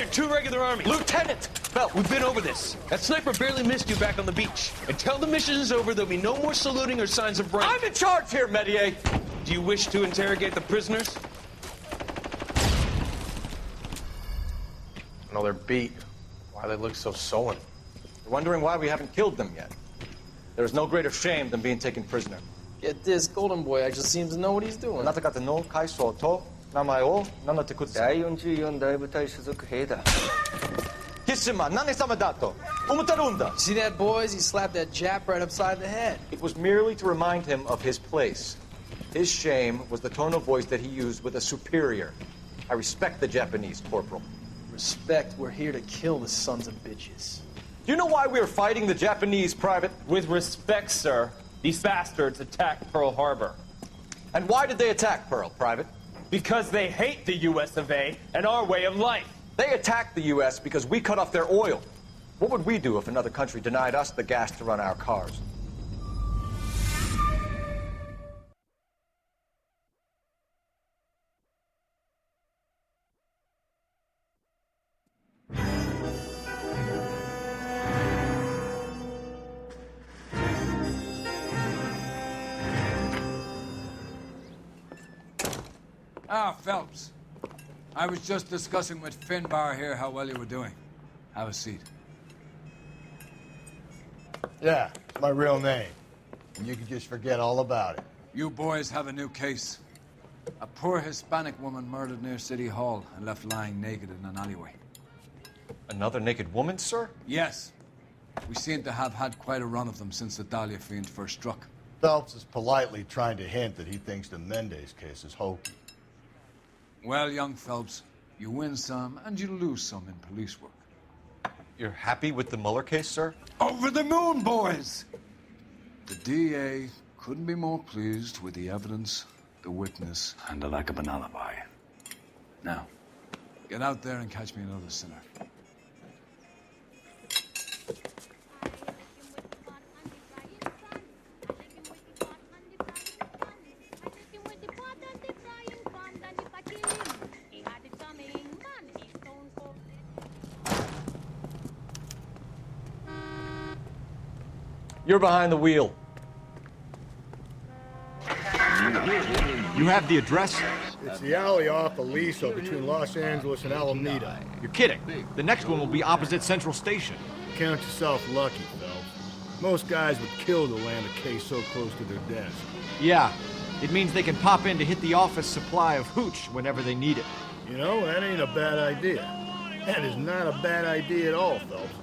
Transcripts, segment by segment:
and 2 regular army. Lieutenant! Well, we've been over this. That sniper barely missed you back on the beach. Until the mission is over, there'll be no more saluting or signs of rank. I'm in charge here, Medier! Do you wish to interrogate the prisoners? No, they're beat. Why they look so sullen? They're wondering why we haven't killed them yet. There's no greater shame than being taken prisoner. Get this, Golden Boy actually seems to know what he's doing. See that, boys? He slapped that Jap right upside the head. It was merely to remind him of his place. His shame was the tone of voice that he used with a superior. I respect the Japanese, Corporal. Respect, we're here to kill the sons of bitches. Do you know why we are fighting the Japanese, Private? With respect, sir, these bastards attacked Pearl Harbor. And why did they attack Pearl, Private? Because they hate the US of A and our way of life. They attacked the US because we cut off their oil. What would we do if another country denied us the gas to run our cars? Ah, Phelps. I was just discussing with Finbar here how well you were doing. Have a seat. Yeah, it's my real name. And you can just forget all about it. You boys have a new case. A poor Hispanic woman murdered near City Hall and left lying naked in an alleyway. Another naked woman, sir? Yes. We seem to have had quite a run of them since the Dahlia fiend first struck. Phelps is politely trying to hint that he thinks the Mendez case is hokey. Well, young Phelps, you win some and you lose some in police work. You're happy with the Mueller case, sir? Over the moon, boys! The DA couldn't be more pleased with the evidence, the witness, and the lack of an alibi. Now, get out there and catch me another sinner. You're behind the wheel. You have the address? It's the alley off Aliso between Los Angeles and Alameda. You're kidding. The next one will be opposite Central Station. Count yourself lucky, Phelps. Most guys would kill to land a case so close to their desk. Yeah, it means they can pop in to hit the office supply of hooch whenever they need it. You know, that ain't a bad idea. That is not a bad idea at all, Phelps.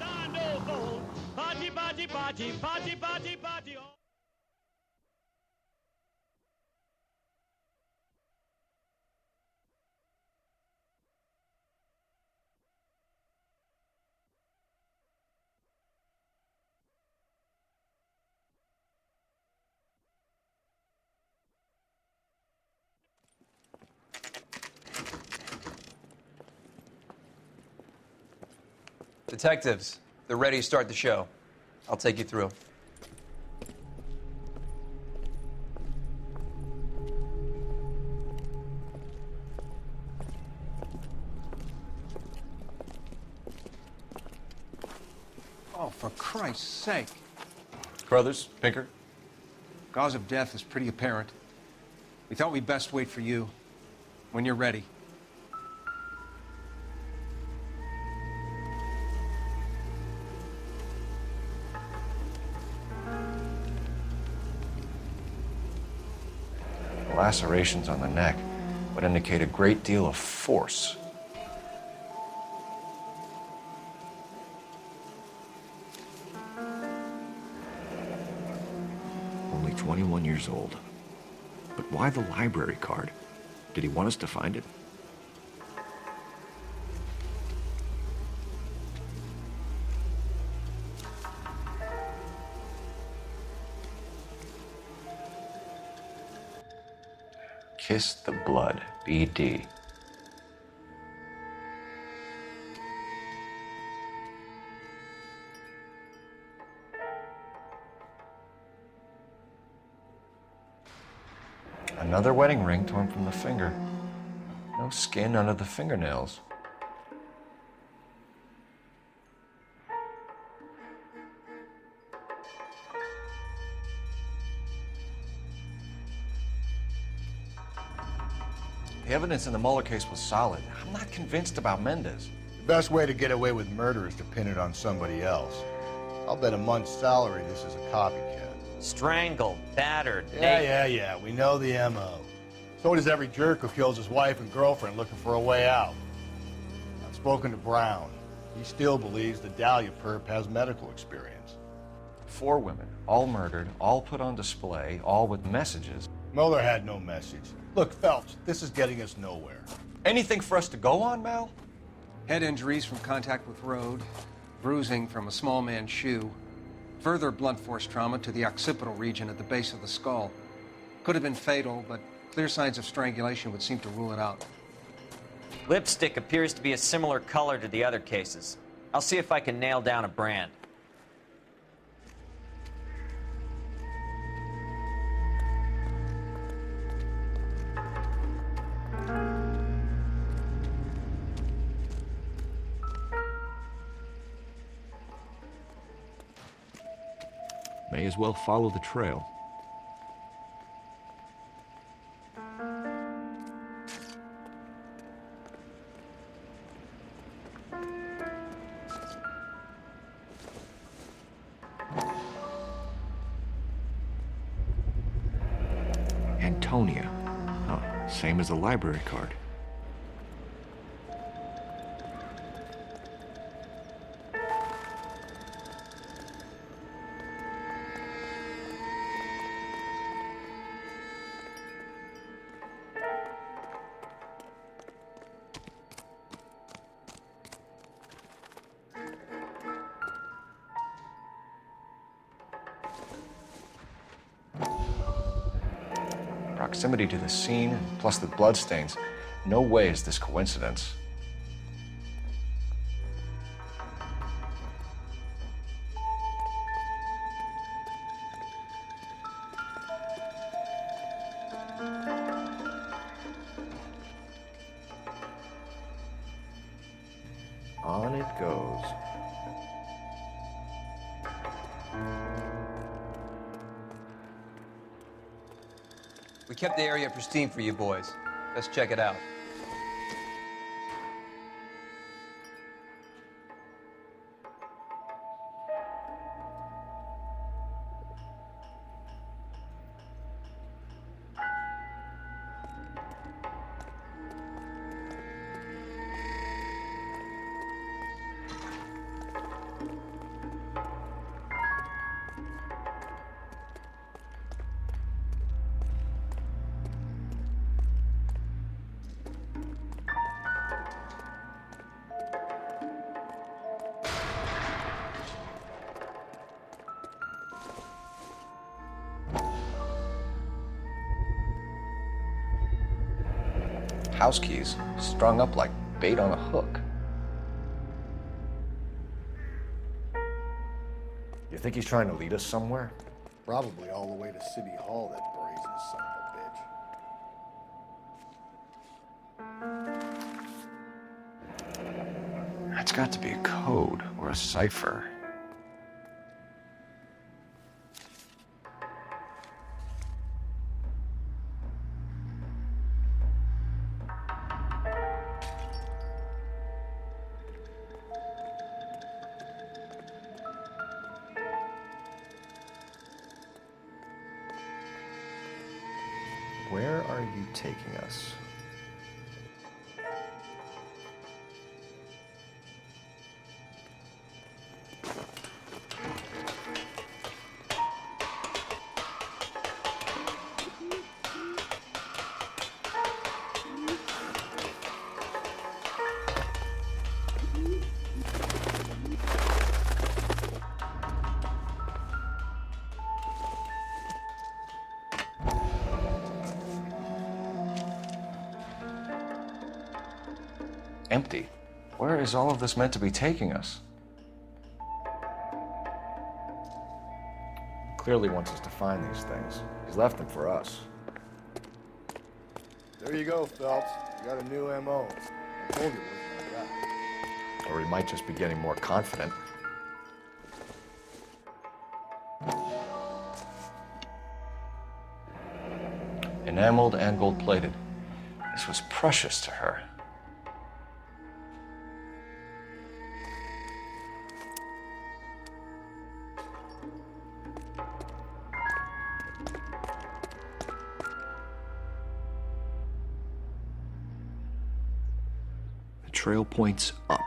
Detectives, they're ready to start the show. I'll take you through. Oh, for Christ's sake. Brothers, Pinker. Cause of death is pretty apparent. We thought we'd best wait for you when you're ready. Lacerations on the neck would indicate a great deal of force. Only 21 years old. But why the library card? Did he want us to find it? Kiss the blood, BD. Another wedding ring torn from the finger. No skin under the fingernails. The evidence in the Mueller case was solid. I'm not convinced about Mendez. The best way to get away with murder is to pin it on somebody else. I'll bet a month's salary this is a copycat. Strangled, battered, Yeah. We know the M.O. So does every jerk who kills his wife and girlfriend looking for a way out. I've spoken to Brown. He still believes the Dahlia perp has medical experience. 4 women, all murdered, all put on display, all with messages. Mueller had no message. Look, Phelps, this is getting us nowhere. Anything for us to go on, Mal? Head injuries from contact with road, bruising from a small man's shoe, further blunt force trauma to the occipital region at the base of the skull. Could have been fatal, but clear signs of strangulation would seem to rule it out. Lipstick appears to be a similar color to the other cases. I'll see if I can nail down a brand. May as well follow the trail. Antonia. Oh, same as the library card. Proximity to the scene, plus the bloodstains. No way is this coincidence. On it goes. We kept the area pristine for you boys. Let's check it out. House keys, strung up like bait on a hook. You think he's trying to lead us somewhere? Probably all the way to City Hall, that brazen son of a bitch. That's got to be a code or a cipher. Where are you taking us? Empty. Where is all of this meant to be taking us? Clearly wants us to find these things. He's left them for us. There you go, Phelps. You got a new M.O. I told you it wasn't like that. Or he might just be getting more confident. Enameled and gold-plated. This was precious to her. The trail points up.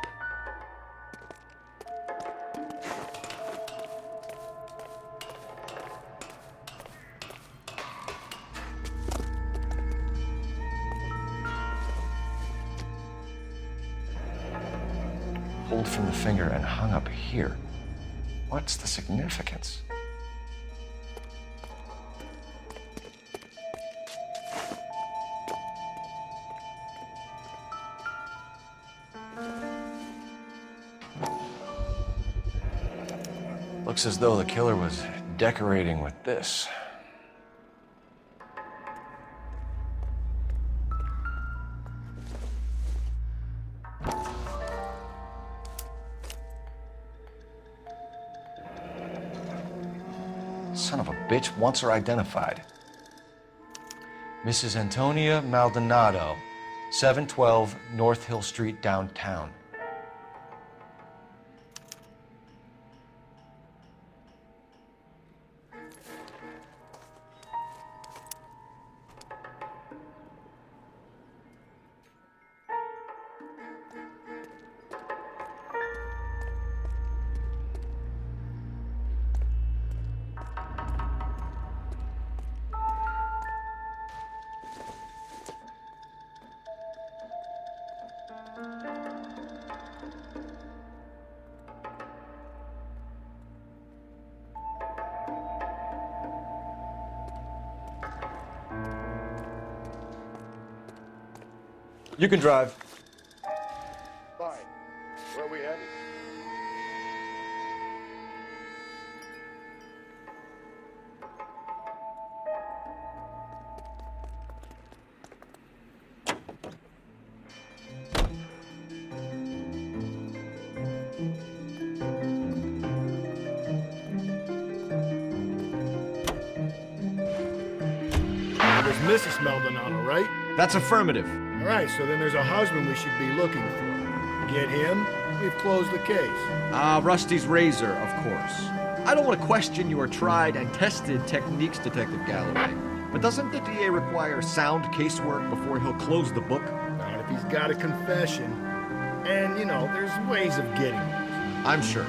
Pulled from the finger and hung up here. What's the significance? Looks as though the killer was decorating with this. Son of a bitch wants her identified. Mrs. Antonia Maldonado, 712 North Hill Street, downtown. You can drive. Fine. Where are we headed? There's Mrs. Maldonado, right? That's affirmative. All right, so then there's a husband we should be looking for. Get him, we've closed the case. Rusty's razor, of course. I don't want to question your tried and tested techniques, Detective Galloway. But doesn't the DA require sound casework before he'll close the book? Not if he's got a confession. And, you know, there's ways of getting it. I'm sure.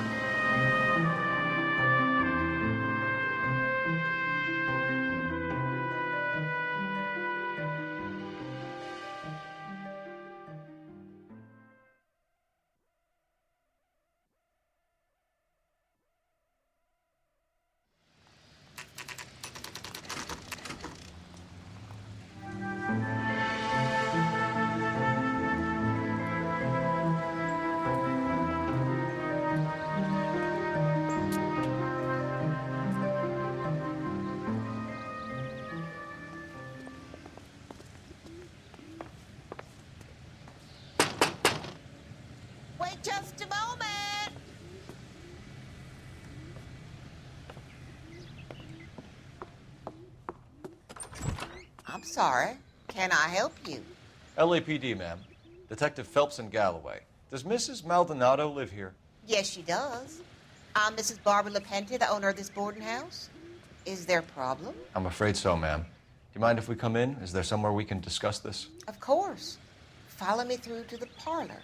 Just a moment. I'm sorry. Can I help you? LAPD, ma'am. Detective Phelps and Galloway. Does Mrs. Maldonado live here? Yes, she does. I'm Mrs. Barbara LaPenta, the owner of this boarding house. Is there a problem? I'm afraid so, ma'am. Do you mind if we come in? Is there somewhere we can discuss this? Of course. Follow me through to the parlor.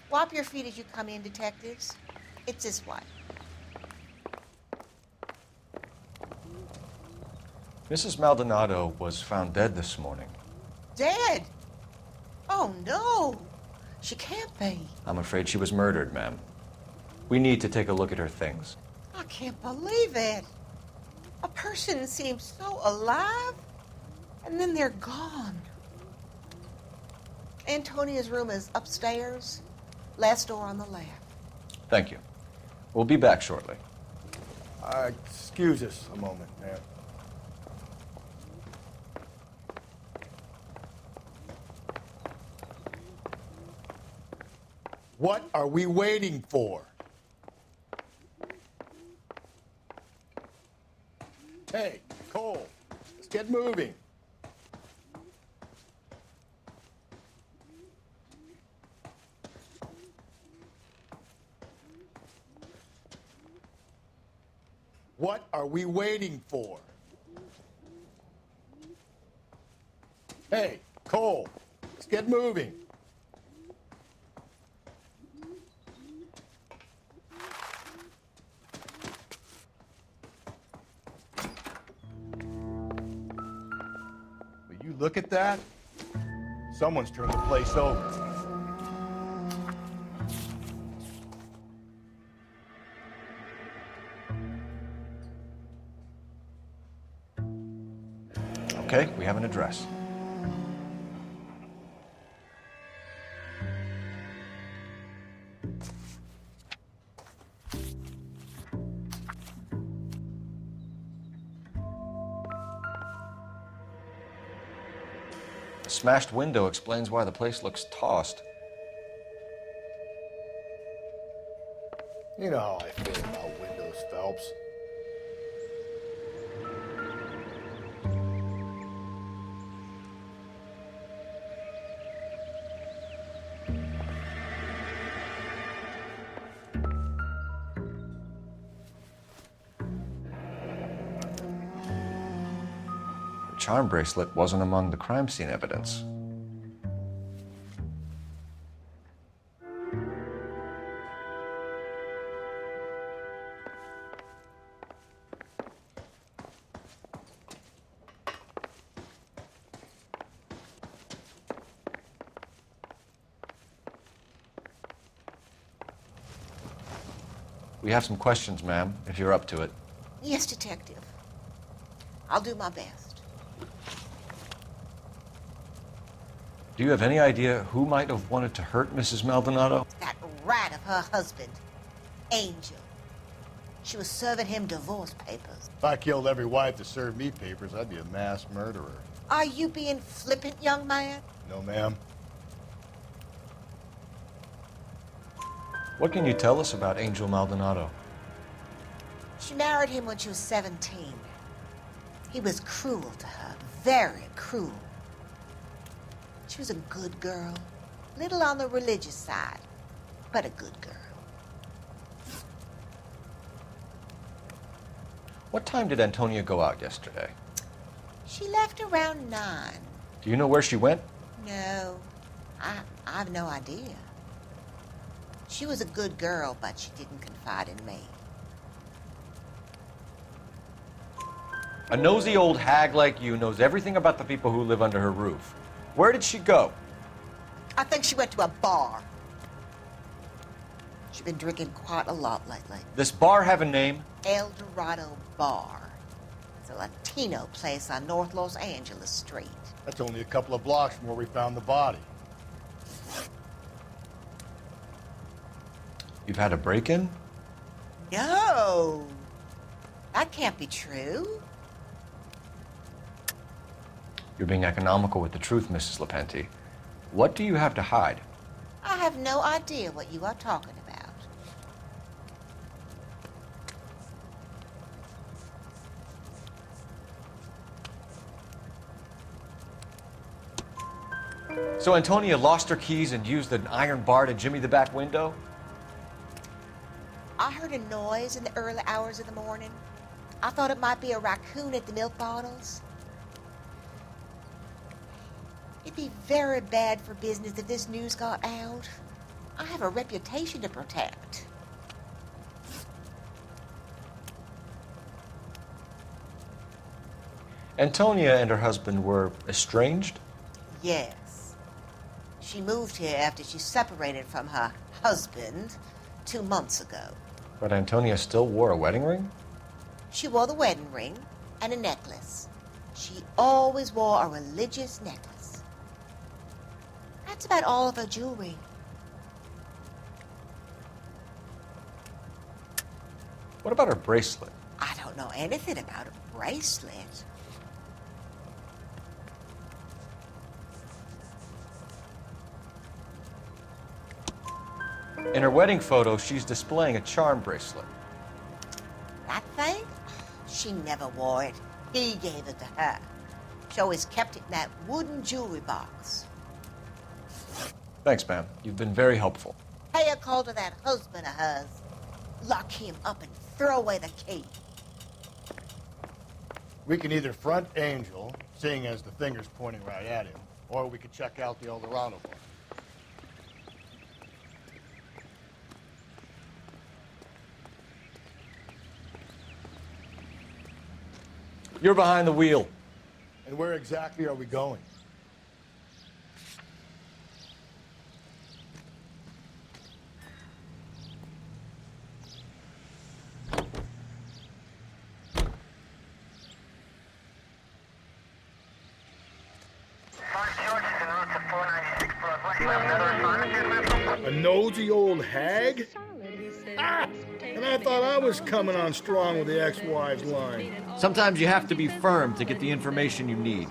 Wipe your feet as you come in, detectives. It's this way. Mrs. Maldonado was found dead this morning. Dead? Oh, no. She can't be. I'm afraid she was murdered, ma'am. We need to take a look at her things. I can't believe it. A person seems so alive, and then they're gone. Antonia's room is upstairs. Last door on the left. Thank you. We'll be back shortly. Excuse us a moment, ma'am. What are we waiting for? Hey, Cole, let's get moving. are we waiting for? Hey, Cole, let's get moving. Will you look at that? Someone's turned the place over. Okay, we have an address. The smashed window explains why the place looks tossed. You know how I feel about windows, Phelps. The charm bracelet wasn't among the crime scene evidence. We have some questions, ma'am, if you're up to it. Yes, Detective. I'll do my best. Do you have any idea who might have wanted to hurt Mrs. Maldonado? That rat of her husband, Angel. She was serving him divorce papers. If I killed every wife that served me papers, I'd be a mass murderer. Are you being flippant, young man? No, ma'am. What can you tell us about Angel Maldonado? She married him when she was 17. He was cruel to her, very cruel. She was a good girl, little on the religious side, but a good girl. What time did Antonia go out yesterday? She left around 9. Do you know where she went? No, I have no idea. She was a good girl, but she didn't confide in me. A nosy old hag like you knows everything about the people who live under her roof. Where did she go? I think she went to a bar. She's been drinking quite a lot lately. This bar have a name? El Dorado Bar. It's a Latino place on North Los Angeles Street. That's only a couple of blocks from where we found the body. You've had a break-in? No, that can't be true. You're being economical with the truth, Mrs. Lepenti. What do you have to hide? I have no idea what you are talking about. So Antonia lost her keys and used an iron bar to jimmy the back window? I heard a noise in the early hours of the morning. I thought it might be a raccoon at the milk bottles. It'd be very bad for business if this news got out. I have a reputation to protect. Antonia and her husband were estranged? Yes. She moved here after she separated from her husband 2 months ago. But Antonia still wore a wedding ring? She wore the wedding ring and a necklace. She always wore a religious necklace. That's about all of her jewelry. What about her bracelet? I don't know anything about a bracelet. In her wedding photo, she's displaying a charm bracelet. That thing? She never wore it. He gave it to her. She always kept it in that wooden jewelry box. Thanks, ma'am. You've been very helpful. Pay a call to that husband of hers. Lock him up and throw away the key. We can either front Angel, seeing as the finger's pointing right at him, or we could check out the Eldorado bar. You're behind the wheel. And where exactly are we going? A nosy old hag? Ah! And I thought I was coming on strong with the ex-wives line. Sometimes you have to be firm to get the information you need.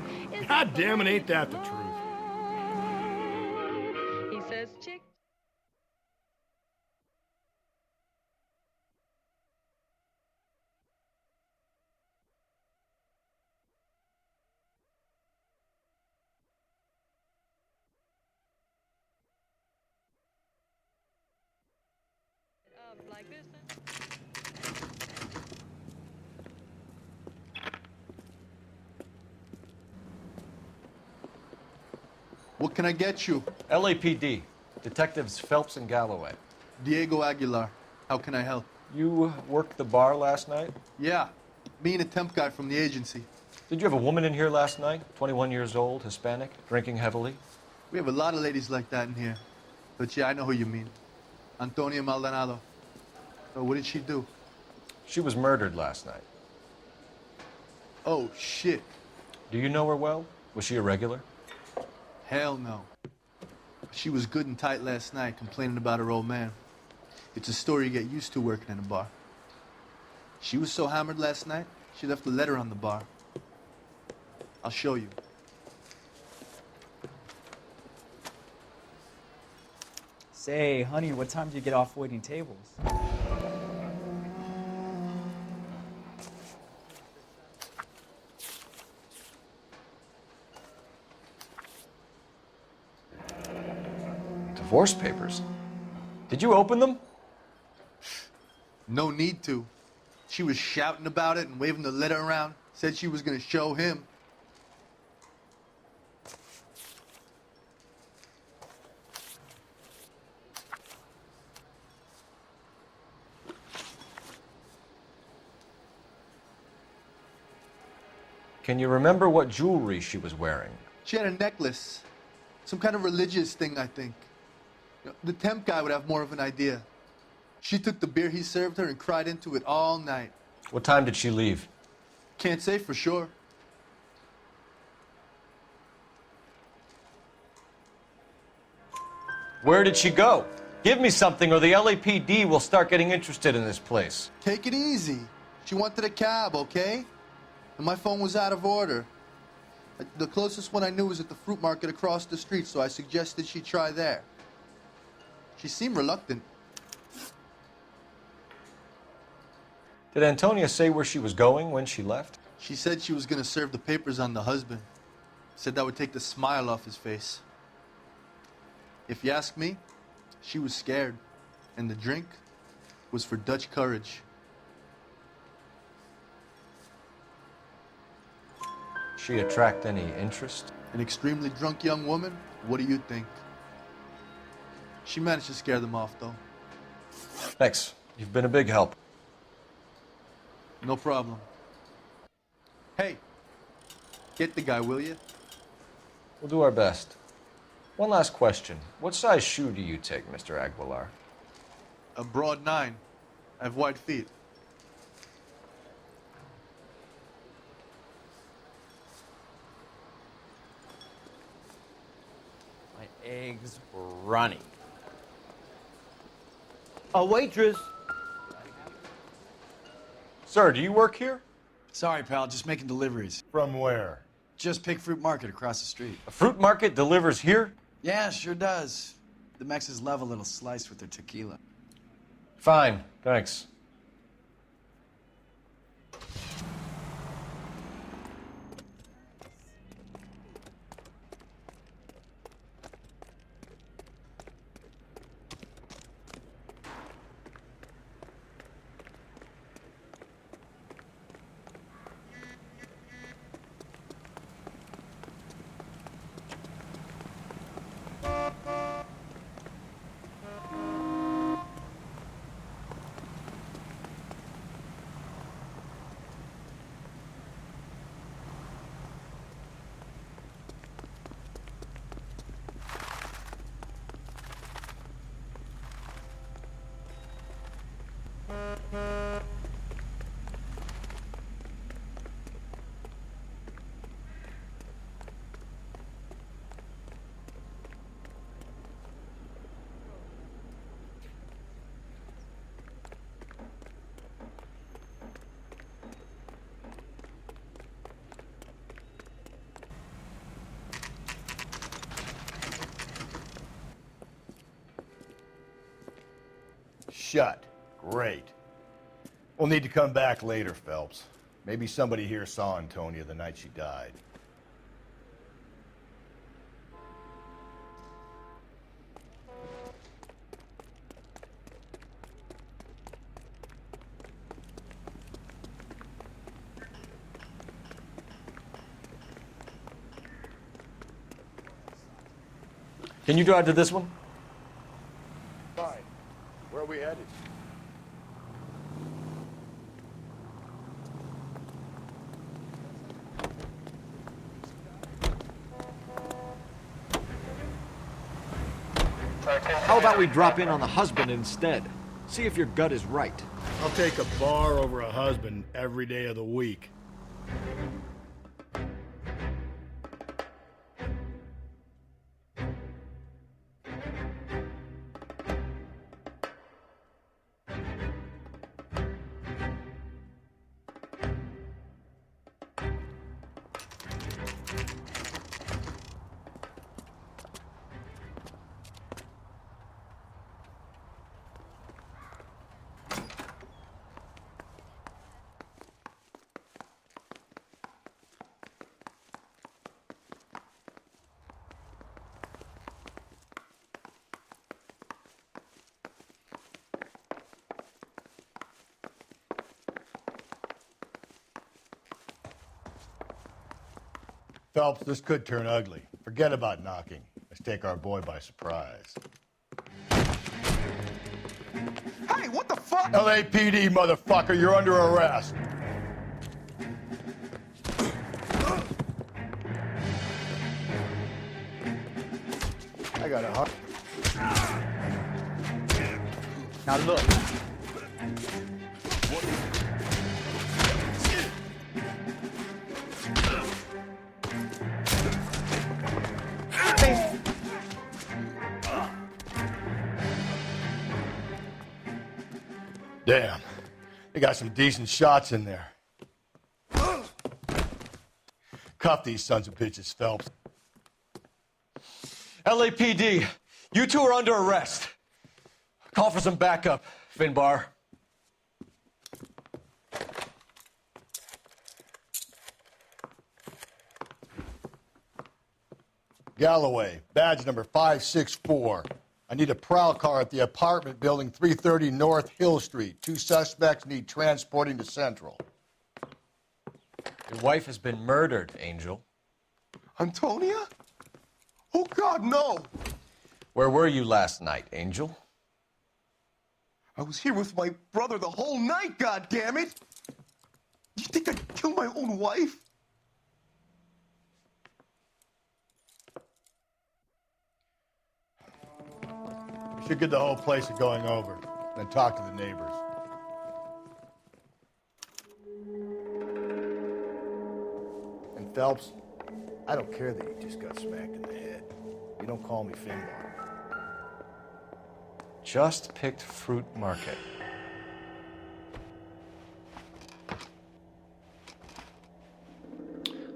God damn it, ain't that the truth? He says chick. Like this. What can I get you? LAPD. Detectives Phelps and Galloway. Diego Aguilar. How can I help? You worked the bar last night? Yeah. Me and a temp guy from the agency. Did you have a woman in here last night? 21 years old, Hispanic, drinking heavily? We have a lot of ladies like that in here. But yeah, I know who you mean. Antonia Maldonado. So what did she do? She was murdered last night. Oh, shit. Do you know her well? Was she a regular? Hell no. She was good and tight last night, complaining about her old man. It's a story you get used to working in a bar. She was so hammered last night, she left a letter on the bar. I'll show you. Say, honey, what time do you get off waiting tables? Divorce papers. Did you open them? No need to. She was shouting about it and waving the letter around. Said she was gonna show him. Can you remember what jewelry she was wearing? She had a necklace. Some kind of religious thing, I think. You know, the temp guy would have more of an idea. She took the beer he served her and cried into it all night. What time did she leave? Can't say for sure. Where did she go? Give me something or the LAPD will start getting interested in this place. Take it easy. She wanted a cab, okay? And my phone was out of order. The closest one I knew was at the fruit market across the street, so I suggested she try there. She seemed reluctant. Did Antonia say where she was going when she left? She said she was going to serve the papers on the husband. Said that would take the smile off his face. If you ask me, she was scared. And the drink was for Dutch courage. She attract any interest? An extremely drunk young woman? What do you think? She managed to scare them off, though. Thanks. You've been a big help. No problem. Hey, get the guy, will you? We'll do our best. One last question. What size shoe do you take, Mr. Aguilar? A broad 9. I have wide feet. My eggs runny. A waitress. Sir, do you work here? Sorry, pal, just making deliveries. From where? Just Pig Fruit Market across the street. A fruit market delivers here? Yeah, sure does. The Mexes love a little slice with their tequila. Fine, thanks. shut. Great. We'll need to come back later, Phelps. Maybe somebody here saw Antonia the night she died. Can you drive to this one? Fine. Where are we headed? How about we drop in on the husband instead? See if your gut is right. I'll take a bar over a husband every day of the week. Phelps, this could turn ugly. Forget about knocking. Let's take our boy by surprise. Hey, what the fuck? LAPD, motherfucker, you're under arrest. I got a heart. Now look. Damn. They got some decent shots in there. Cuff these sons of bitches, Phelps. LAPD, you two are under arrest. Call for some backup, Finbar. Galloway, badge number 564. I need a prowl car at the apartment building 330 North Hill Street. 2 suspects need transporting to Central. Your wife has been murdered, Angel. Antonia? Oh, God, no. Where were you last night, Angel? I was here with my brother the whole night, God damn it! You think I'd kill my own wife? We should get the whole place going over, then talk to the neighbors. And Phelps, I don't care that you just got smacked in the head. You don't call me Finbar. Just picked Fruit Market.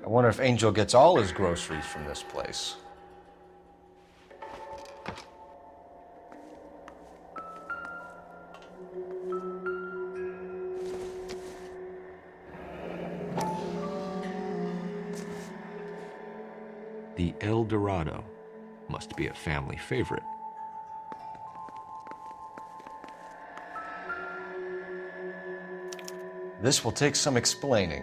I wonder if Angel gets all his groceries from this place. The El Dorado must be a family favorite. This will take some explaining.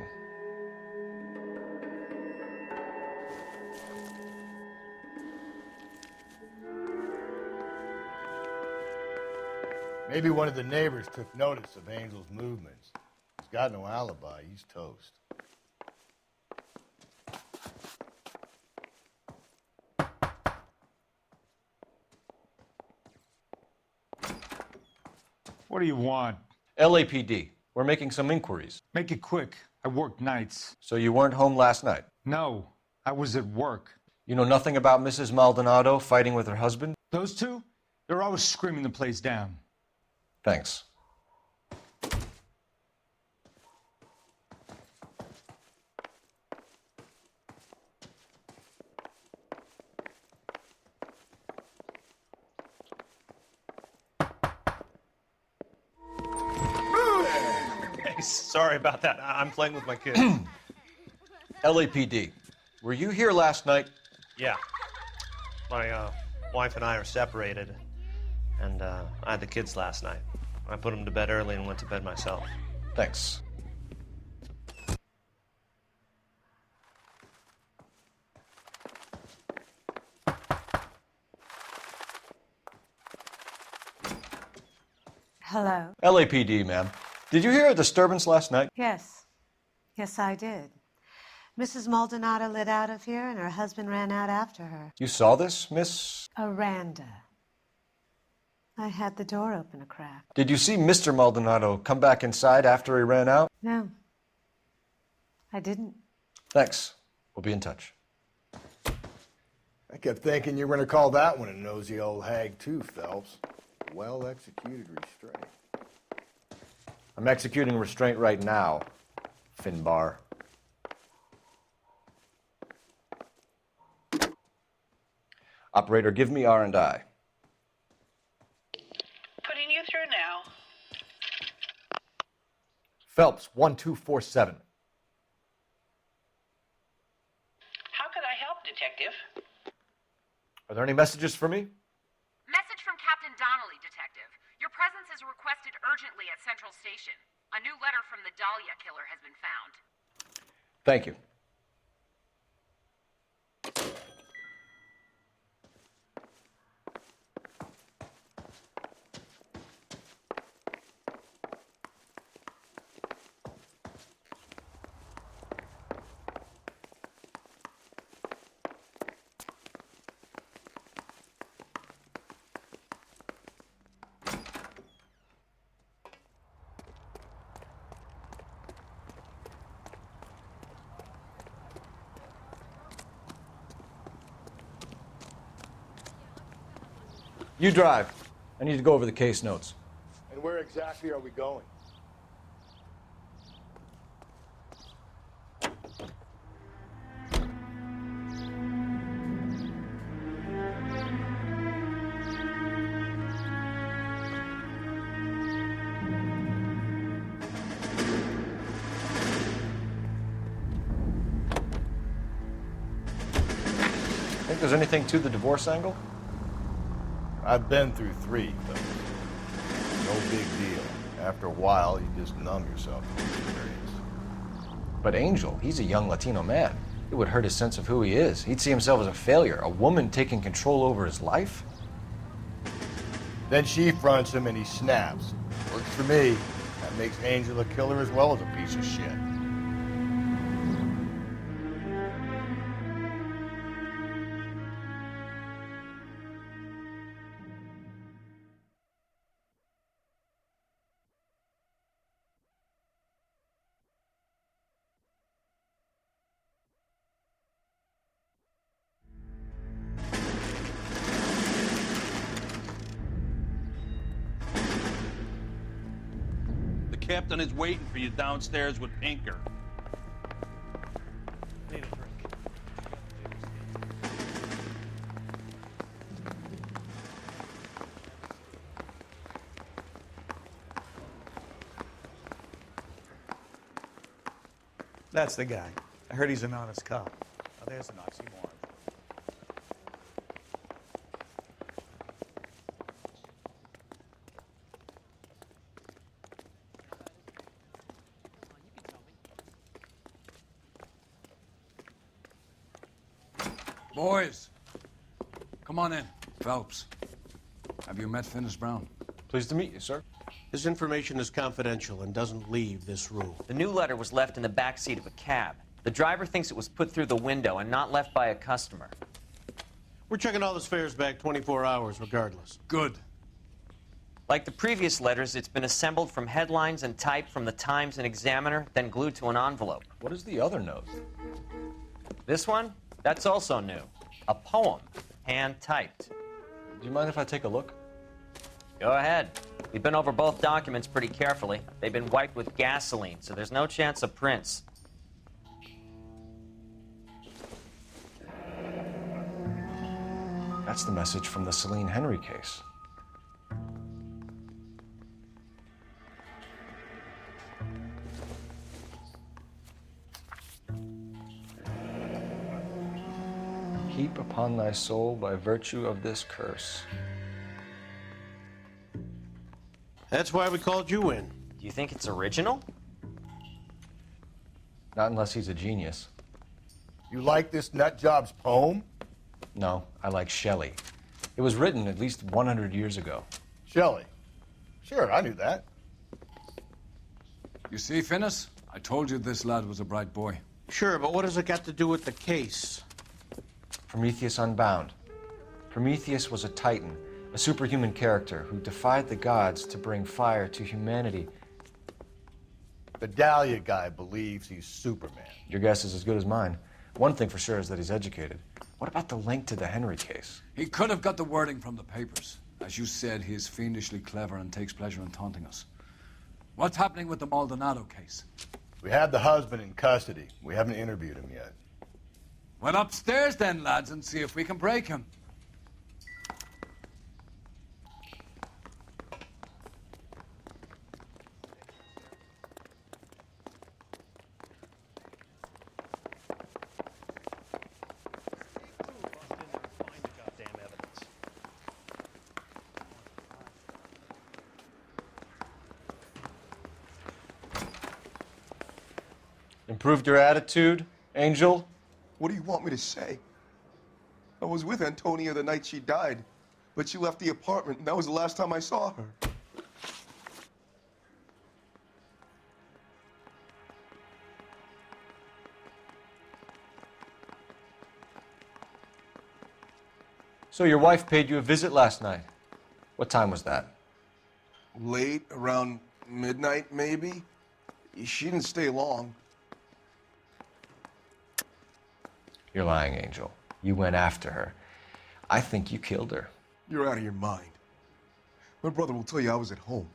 Maybe one of the neighbors took notice of Angel's movements. He's got no alibi. He's toast. What do you want? LAPD. We're making some inquiries. Make it quick. I work nights. So you weren't home last night? No, I was at work. You know nothing about Mrs. Maldonado fighting with her husband? Those two? They're always screaming the place down. Thanks. Sorry about that. I'm playing with my kids. LAPD, were you here last night? Yeah. My wife and I are separated, and I had the kids last night. I put them to bed early and went to bed myself. Thanks. Hello? LAPD, ma'am. Did you hear a disturbance last night? Yes. Yes, I did. Mrs. Maldonado lit out of here, and her husband ran out after her. You saw this, Miss? Aranda. I had the door open a crack. Did you see Mr. Maldonado come back inside after he ran out? No. I didn't. Thanks. We'll be in touch. I kept thinking you were going to call that one a nosy old hag too, Phelps. Well executed restraint. I'm executing restraint right now, Finbar. Operator, give me R&I. Putting you through now. Phelps, 1247. How could I help, Detective? Are there any messages for me? Message from Captain Donnelly, Detective. Your presence is requested urgently at Central Station. A new letter from the Dahlia killer has been found. Thank you. You drive. I need to go over the case notes. And where exactly are we going? Think there's anything to the divorce angle? I've been through 3, but no big deal. After a while, you just numb yourself to the experience. But Angel, he's a young Latino man. It would hurt his sense of who he is. He'd see himself as a failure, a woman taking control over his life. Then she fronts him and he snaps. Works for me. That makes Angel a killer as well as a piece of shit. Captain is waiting for you downstairs with Pinker. Need a drink. That's the guy. I heard he's an honest cop. Oh, there's an oxymoron. Boys, come on in. Phelps, have you met Finis Brown? Pleased to meet you, sir. This information is confidential and doesn't leave this room. The new letter was left in the back seat of a cab. The driver thinks it was put through the window and not left by a customer. We're checking all his fares back 24 hours regardless. Good. Like the previous letters, it's been assembled from headlines and typed from the Times and Examiner, then glued to an envelope. What is the other note? This one? That's also new. A poem, hand-typed. Do you mind if I take a look? Go ahead. We've been over both documents pretty carefully. They've been wiped with gasoline, so there's no chance of prints. That's the message from the Celine Henry case. heap upon thy soul by virtue of this curse. That's why we called you in. Do you think it's original? Not unless he's a genius. You like this nutjob's poem? No, I like Shelley. It was written at least 100 years ago. Shelley? Sure, I knew that. You see, Finnis? I told you this lad was a bright boy. Sure, but what has it got to do with the case? Prometheus Unbound. Prometheus was a titan, a superhuman character who defied the gods to bring fire to humanity. The Dahlia guy believes he's Superman. Your guess is as good as mine. One thing for sure is that he's educated. What about the link to the Henry case? He could have got the wording from the papers. As you said, he is fiendishly clever and takes pleasure in taunting us. What's happening with the Maldonado case? We have the husband in custody. We haven't interviewed him yet. Well, upstairs then, lads, and see if we can break him. Improved your attitude, Angel? What do you want me to say? I was with Antonia the night she died, but she left the apartment, and that was the last time I saw her. So your wife paid you a visit last night. What time was that? Late, around midnight, maybe? She didn't stay long. You're lying, Angel. You went after her. I think you killed her. You're out of your mind. My brother will tell you I was at home.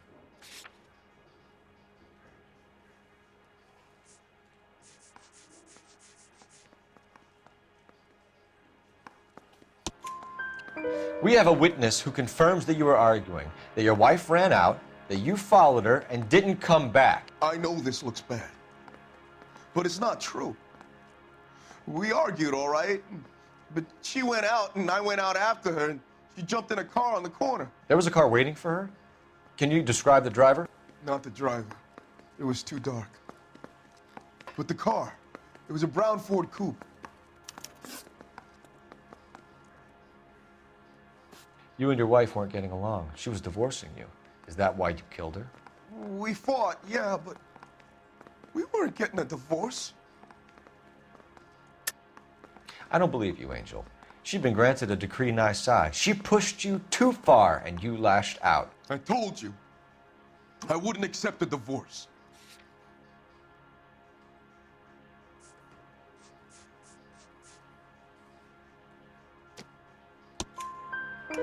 We have a witness who confirms that you were arguing, that your wife ran out, that you followed her and didn't come back. I know this looks bad, but it's not true. We argued, all right, but she went out and I went out after her and she jumped in a car on the corner. There was a car waiting for her? Can you describe the driver? Not the driver. It was too dark. But the car, it was a brown Ford coupe. You and your wife weren't getting along. She was divorcing you. Is that why you killed her? We fought, yeah, but we weren't getting a divorce. I don't believe you, Angel. She'd been granted a decree nisi. She pushed you too far and you lashed out. I told you, I wouldn't accept a divorce.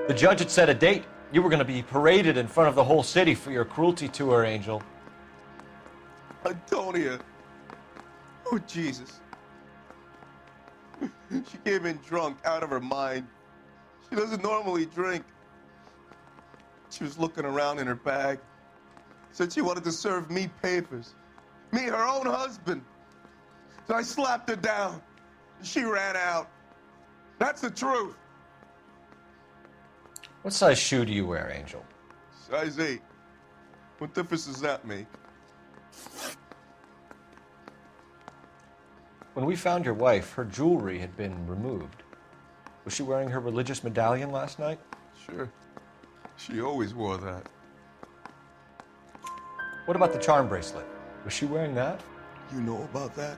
The judge had set a date. You were going to be paraded in front of the whole city for your cruelty to her, Angel. Antonia. Oh, Jesus. She came in drunk, out of her mind. She doesn't normally drink. She was looking around in her bag. Said she wanted to serve me papers. Me, her own husband. So I slapped her down. She ran out. That's the truth. What size shoe do you wear, Angel? Size 8. What difference does that make? When we found your wife, her jewelry had been removed. Was she wearing her religious medallion last night? Sure. She always wore that. What about the charm bracelet? Was she wearing that? You know about that?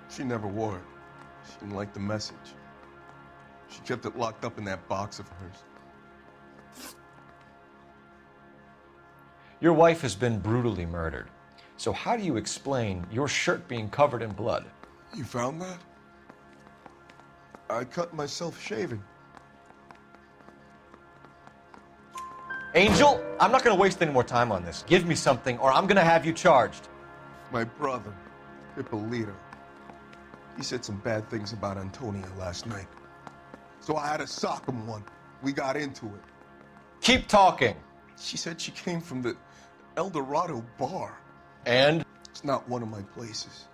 She never wore it. She didn't like the message. She kept it locked up in that box of hers. Your wife has been brutally murdered. So how do you explain your shirt being covered in blood? You found that? I cut myself shaving. Angel, I'm not going to waste any more time on this. Give me something or I'm going to have you charged. My brother, Ippolito, he said some bad things about Antonia last night. So I had to sock him one. We got into it. Keep talking. She said she came from the El Dorado bar. And? It's not one of my places.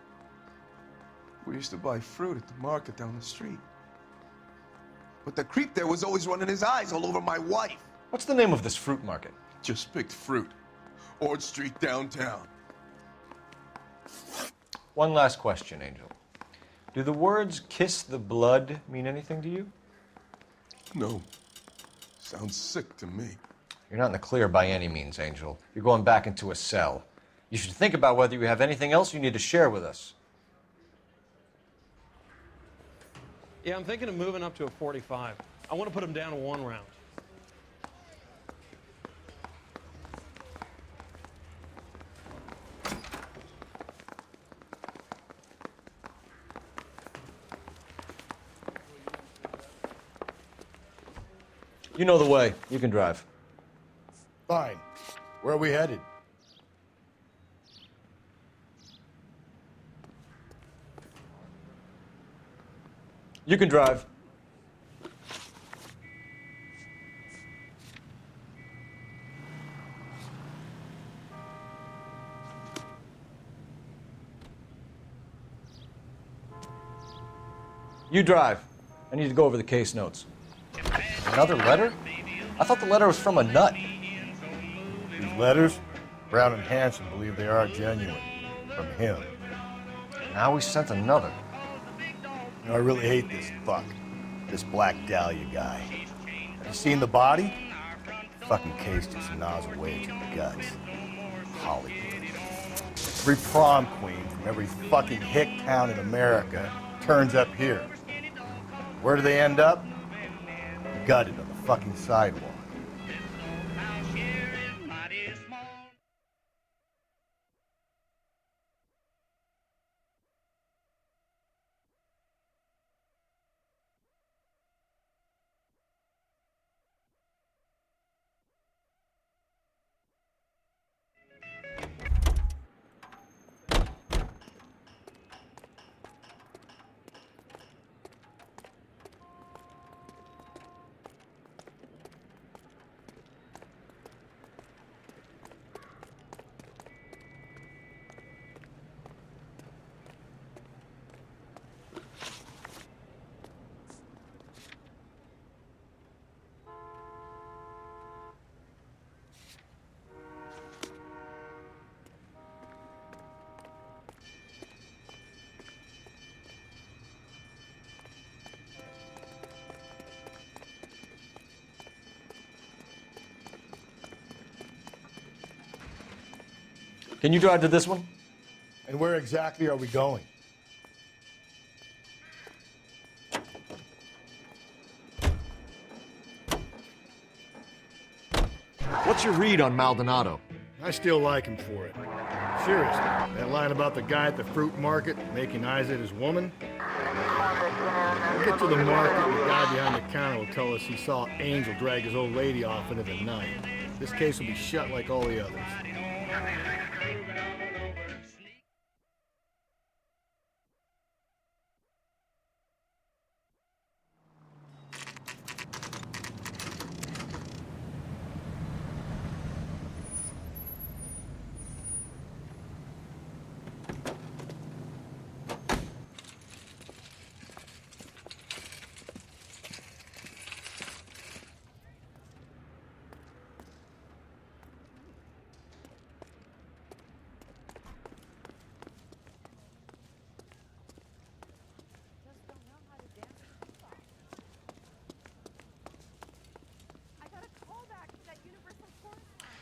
We used to buy fruit at the market down the street. But the creep there was always running his eyes all over my wife. What's the name of this fruit market? Just picked fruit. Ord Street downtown. One last question, Angel. Do the words kiss the blood mean anything to you? No. Sounds sick to me. You're not in the clear by any means, Angel. You're going back into a cell. You should think about whether you have anything else you need to share with us. Yeah, I'm thinking of moving up to a 45. I want to put him down to 1 round. You know the way. You can drive. Fine. Where are we headed? You can drive. You drive. I need to go over the case notes. Another letter? I thought the letter was from a nut. These letters, Brown and Hanson believe they are genuine. From him. Now we sent another. You know, I really hate this fuck. This Black Dahlia guy. Have you seen the body? Fucking case just gnaws away at your guts. Hollywood. Every prom queen from every fucking hick town in America turns up here. Where do they end up? Gutted on the fucking sidewalk. Can you drive to this one? And where exactly are we going? What's your read on Maldonado? I still like him for it. Seriously, that line about the guy at the fruit market making eyes at his woman? We'll get to the market and the guy behind the counter will tell us he saw Angel drag his old lady off into the night. This case will be shut like all the others.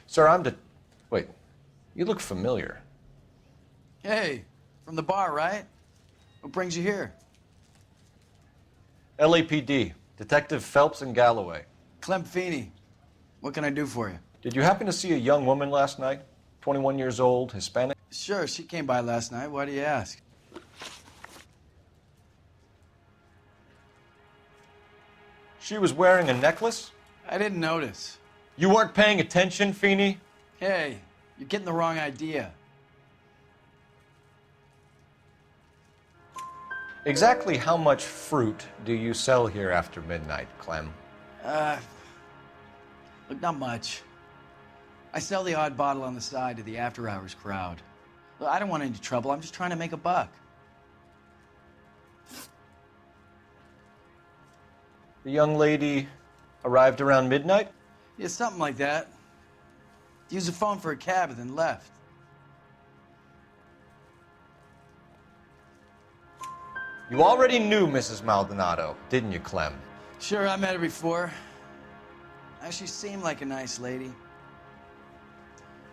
Sir, Wait. You look familiar. Hey, from the bar, right? What brings you here? LAPD. Detective Phelps and Galloway. Clem Feeney. What can I do for you? Did you happen to see a young woman last night? 21 years old, Hispanic? Sure, she came by last night. Why do you ask? She was wearing a necklace? I didn't notice. You weren't paying attention, Feeney? Hey, you're getting the wrong idea. Exactly how much fruit do you sell here after midnight, Clem? Look, not much. I sell the odd bottle on the side to the after-hours crowd. Look, I don't want any trouble. I'm just trying to make a buck. The young lady arrived around midnight? Yeah, something like that. Used the phone for a cab and then left. You already knew Mrs. Maldonado, didn't you, Clem? Sure, I met her before. She seemed like a nice lady.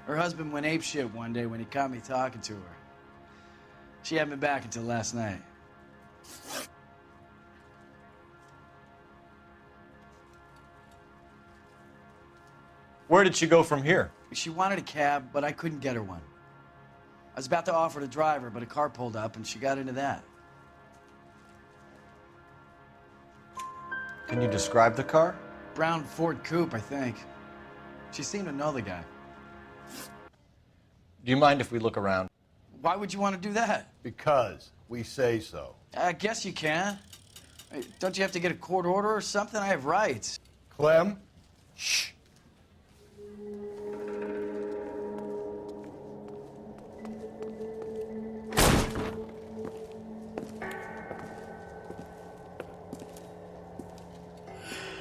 Her husband went apeshit one day when he caught me talking to her. She hadn't been back until last night. Where did she go from here? She wanted a cab, but I couldn't get her one. I was about to offer to drive her, but a car pulled up and she got into that. Can you describe the car? Brown Ford Coupe, I think. She seemed to know the guy. Do you mind if we look around? Why would you want to do that? Because we say so. I guess you can. Hey, don't you have to get a court order or something? I have rights. Clem? Shh.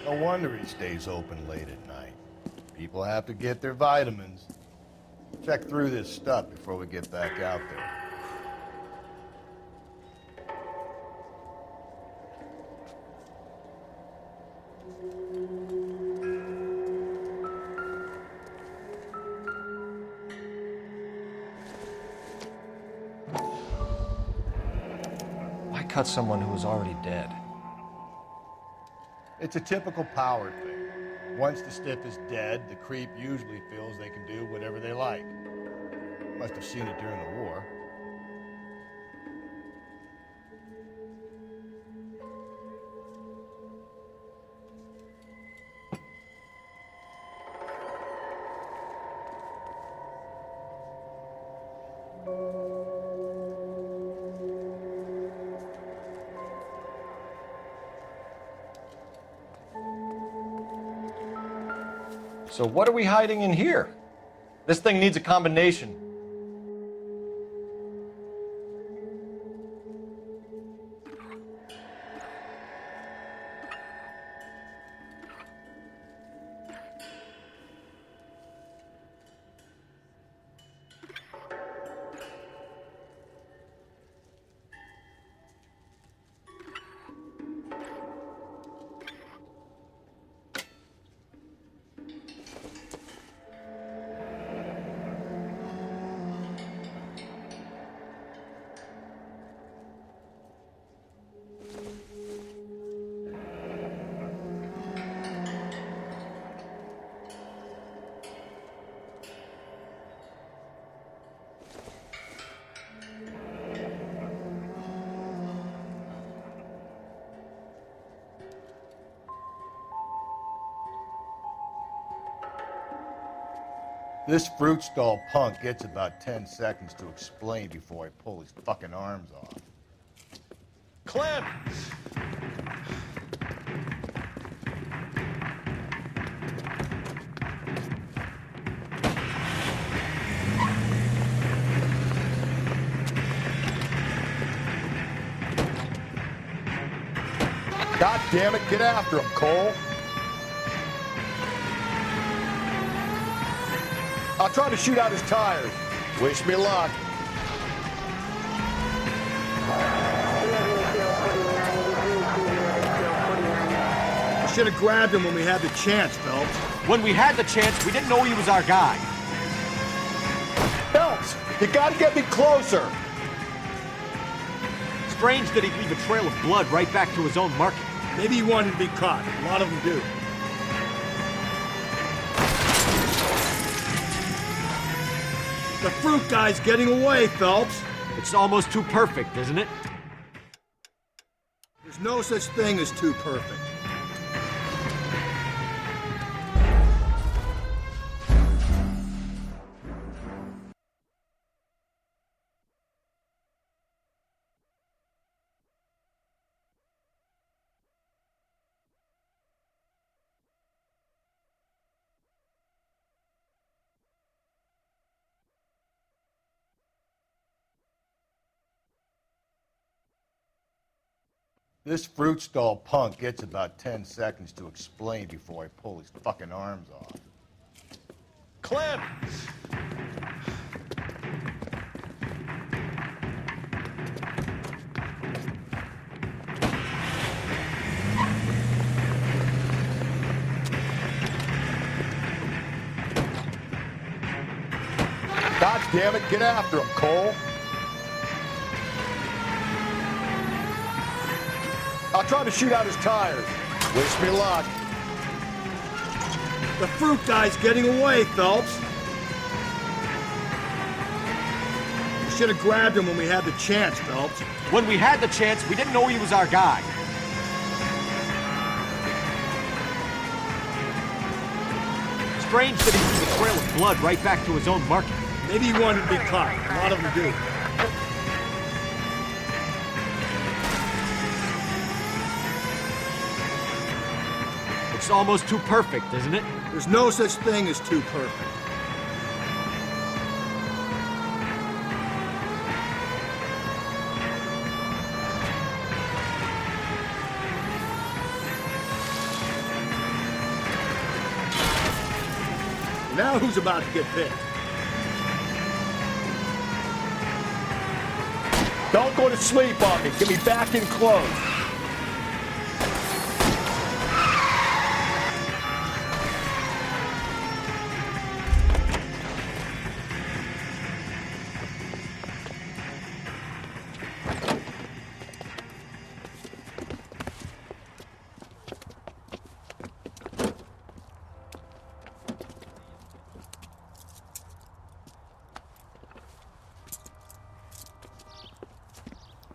No wonder he stays open late at night. People have to get their vitamins. Check through this stuff before we get back out there. Why cut someone who was already dead? It's a typical power thing. Once the stiff is dead, the creep usually feels they can do whatever they like. Must have seen it during the war. So what are we hiding in here? This thing needs a combination. This fruit stall punk gets about 10 seconds to explain before I pull his fucking arms off. Clem! God damn it, get after him, Cole. I'll try to shoot out his tires. Wish me luck. We should have grabbed him when we had the chance, Phelps. When we had the chance, we didn't know he was our guy. Phelps, you gotta get me closer. Strange that he'd leave a trail of blood right back to his own market. Maybe he wanted to be caught. A lot of them do. The fruit guy's getting away, Phelps. It's almost too perfect, isn't it? There's no such thing as too perfect. This fruit stall punk gets about 10 seconds to explain before I pull his fucking arms off. Clem! God damn it, get after him, Cole. I'll try to shoot out his tires. Wish me luck. The fruit guy's getting away, Phelps. We should have grabbed him when we had the chance, Phelps. When we had the chance, we didn't know he was our guy. Strange that he leaves a trail of blood right back to his own market. Maybe he wanted to be caught. A lot of them do. It's almost too perfect, isn't it? There's no such thing as too perfect. Now who's about to get picked? Don't go to sleep on me. Get me back in close.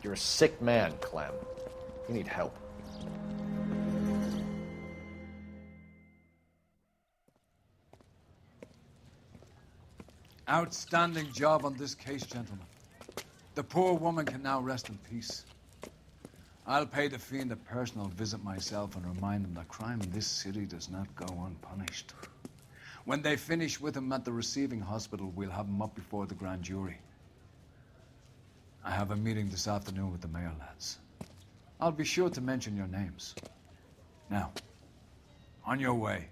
You're a sick man, Clem. You need help. Outstanding job on this case, gentlemen. The poor woman can now rest in peace. I'll pay the fiend a personal visit myself and remind him that crime in this city does not go unpunished. When they finish with him at the receiving hospital, we'll have him up before the grand jury. I have a meeting this afternoon with the mayor lads. I'll be sure to mention your names. Now, on your way.